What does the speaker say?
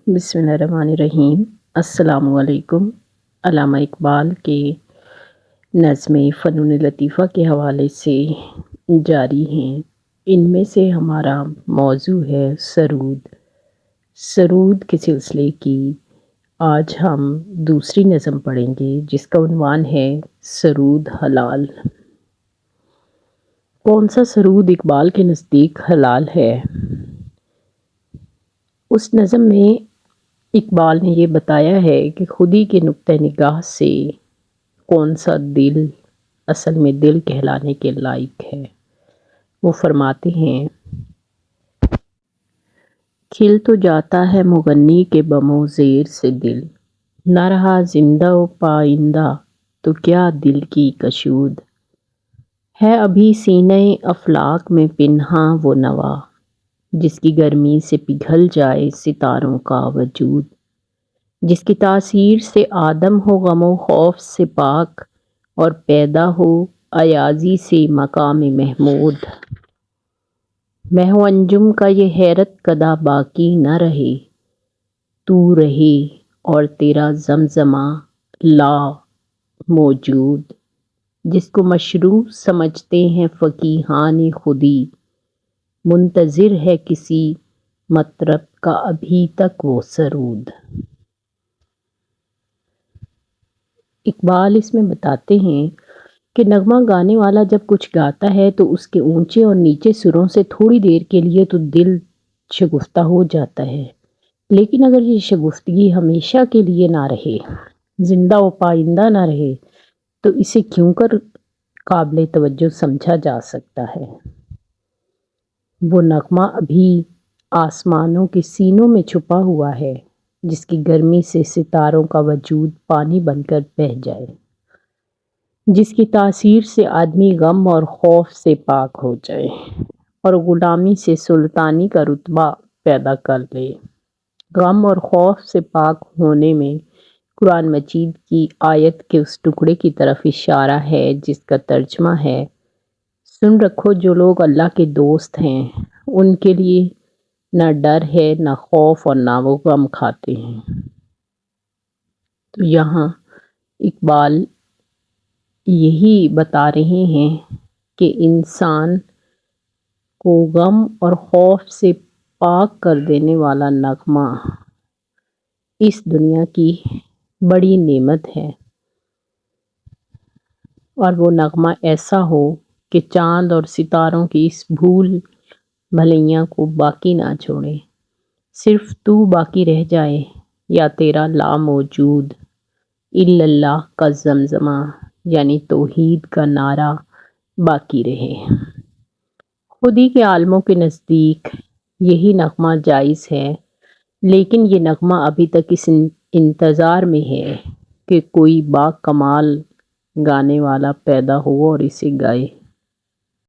بسم اللہ الرحمن الرحیم۔ السلام علیکم۔ علامہ اقبال کے نظم فنون لطیفہ کے حوالے سے جاری ہیں۔ ان میں سے ہمارا موضوع ہے سرود۔ سرود کے سلسلے کی آج ہم دوسری نظم پڑھیں گے جس کا عنوان ہے سرود حلال۔ کون سا سرود اقبال کے نزدیک حلال ہے؟ اس نظم میں اقبال نے یہ بتایا ہے کہ خودی کے نقطہ نگاہ سے کون سا دل اصل میں دل کہلانے کے لائق ہے۔ وہ فرماتے ہیں، کھل تو جاتا ہے مغنی کے بم و زیر سے دل، نہ رہا زندہ و پائندہ تو کیا دل کی کشود، ہے ابھی سینہ افلاک میں پنہاں وہ نوا، جس کی گرمی سے پگھل جائے ستاروں کا وجود، جس کی تاثیر سے آدم ہو غم و خوف سے پاک اور پیدا ہو ایازی سے مقام محمود، محو انجم کا یہ حیرت کدہ باقی نہ رہے، تو رہے اور تیرا زمزمہ لا موجود، جس کو مشروع سمجھتے ہیں فقیہان خودی، منتظر ہے کسی مطرب کا ابھی تک وہ سرود۔ اقبال اس میں بتاتے ہیں کہ نغمہ گانے والا جب کچھ گاتا ہے تو اس کے اونچے اور نیچے سروں سے تھوڑی دیر کے لیے تو دل شگفتہ ہو جاتا ہے، لیکن اگر یہ شگفتگی ہمیشہ کے لیے نہ رہے، زندہ و پائندہ نہ رہے، تو اسے کیوں کر قابل توجہ سمجھا جا سکتا ہے۔ وہ نغمہ ابھی آسمانوں کے سینوں میں چھپا ہوا ہے، جس کی گرمی سے ستاروں کا وجود پانی بن کر بہہ جائے، جس کی تاثیر سے آدمی غم اور خوف سے پاک ہو جائے اور غلامی سے سلطانی کا رتبہ پیدا کر لے۔ غم اور خوف سے پاک ہونے میں قرآن مجید کی آیت کے اس ٹکڑے کی طرف اشارہ ہے جس کا ترجمہ ہے، سن رکھو جو لوگ اللہ کے دوست ہیں ان کے لیے نہ ڈر ہے نہ خوف اور نہ وہ غم کھاتے ہیں۔ تو یہاں اقبال یہی بتا رہے ہیں کہ انسان کو غم اور خوف سے پاک کر دینے والا نغمہ اس دنیا کی بڑی نعمت ہے، اور وہ نغمہ ایسا ہو کہ چاند اور ستاروں کی اس بھول بھلیاں کو باقی نہ چھوڑے، صرف تو باقی رہ جائے یا تیرا لا موجود الا اللہ کا زمزمہ یعنی توحید کا نعرہ باقی رہے۔ خودی کے عالموں کے نزدیک یہی نغمہ جائز ہے، لیکن یہ نغمہ ابھی تک اس انتظار میں ہے کہ کوئی با کمال گانے والا پیدا ہو اور اسے گائے۔